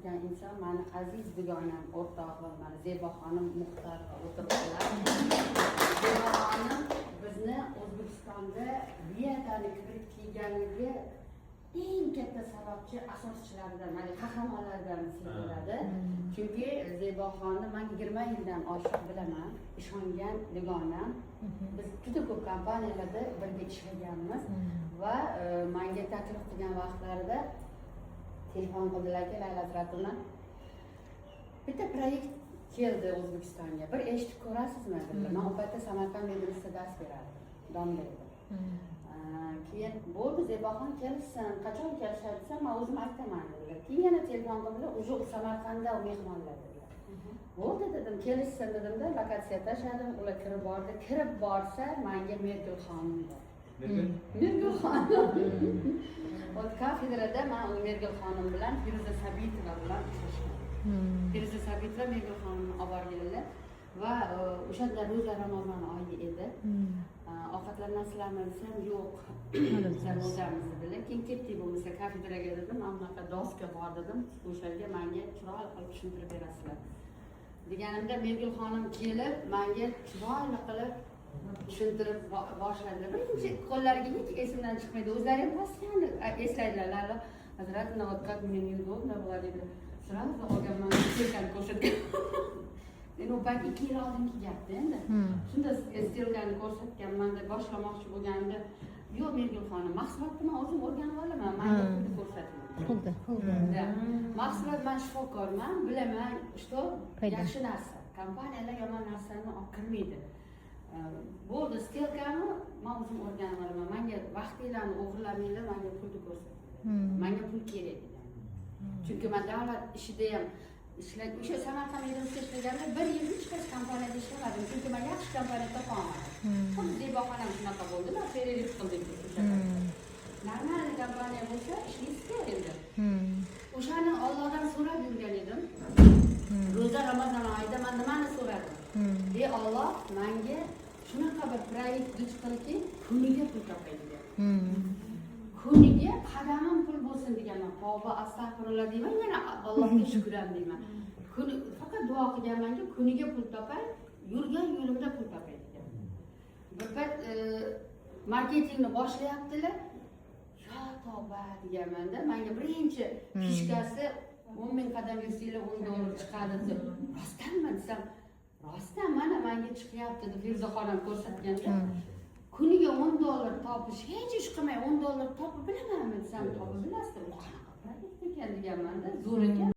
turgan inson mani aziz dugonam, o'rtog'im, mana Zeboxonim Muxtor o'tiribdilar. Zeboxonim bizni O'zbekistonda Viyadani kirib kelganligi eng katta sababchi asoschilaridan, mana qahramonlardan hisoblanadi. Chunki Zeboxonni men 20 yildan oshiq bilaman, ishongan dugonam. Biz juda ko'p kompaniyalarda birga ishlaganmiz va menga taklif qilgan vaqtlarida telefon qildilar-ki, Layla Hazratovna, bitta proyekt keldi O'zbekistonga. Bir eshitib ko'rasizmi dedilar. Men u paytda Samarqand medresasida dars berardim, domla edim. Keyin bo'ldi, Zeboxon kelsin, qachon kelishadi desam, men o'zim aytaman dedilar. Keyin yana telefon qildilar, o'sha Samarqandda mehmonlar dedilar. Bo'ldi dedim, kelishsin dedimda, lokatsiya tashladim, ular kirib bordi. Kirib borsa, menga Merkel xonim bor. Merkel xonim. O kafedrada men u Merkel xonim bilan Firuza Sabitova bilan uchrashdim. Firuza Sabitova Merkel xonimni olib borganlar va o'shanda ro'za Ramazon oyi edi. Ovqatlanasizlarmi desam, yo'q. Sen o'zamiz dedilar. Keyin ketdik bo'lmasa kafedraga dedim, men bunaqa doska bor dedim. O'shaga menga chiroyli qilib tushuntirib berasizlar. Deganimda Merkel xonim kelib, menga chiroyli qilib tushuntirib boshladilar. Birinchi qo'llariga hech esimdan chiqmaydi. O'zlari ham postoyanno eslaydilar. Layla Hazratovna, вот как мне неудобно было, dedi. Сразу olganman, stelkani ko'rsatgan. Men u payt 2 yil oldingi gapda endi. Shunda stelkani ko'rsatganman deb boshlamoqchi bo'lganimda, yo'q Merkel xonim, mahsulotni men o'zim o'rganib olaman, menga pulni ko'rsating. Xuddi. Mahsulot men shifokorman, bilaman, что yaxshi narsa. Kompaniyalar yomon narsani olib kirmaydi. Bo'ldi, stelkani men o'zim o'rganib olaman. Menga vaqtinglarni o'g'irlamanglar, menga pulni ko'rsating. Menga pul kerak degan. Chunki men davlat ishida ham ishladim. O'sha Samarqand medresasida ishlaganimda 1 yil hech qaysi kompaniyada ishlamadim. Chunki men yaxshi kompaniya topa olmadim. Xuddi Zeboxon ham shunaqa bo'ldi-da, pererif qildik o'sha. Normal kompaniya bo'lsa ishlaysiz endi. O'shani Allohdan so'rab yurgan edim. Ro'za Ramazon oyida men nimani so'radim? Ey Alloh, menga shunaqa bir proyekt duch qilki, kuniga pul topay degan. Kuniga qadamim pul bo'lsin deganman. Tavba, astag'firullah deyman, yana Allohga shukran deyman. Faqat duo qilganmanki, kuniga pul topay, yurgan yo'limda pul topay degan. Bir payt marketingni boshlayaptilar. Ya tavba deganmanda, menga birinchi fishkasi 10 ming qadam yursanglar $10 chiqadi deb. Rostdanmi desam, rostdan mana menga chiqyapti deb Firuza xonim ko'rsatganda, kuniga $10 topish hech ish qilmay $10 topib bilamanmi desam, topib bilasizmi? Bu qanaqa proyekt ekan deganmanda, zo'r ekan.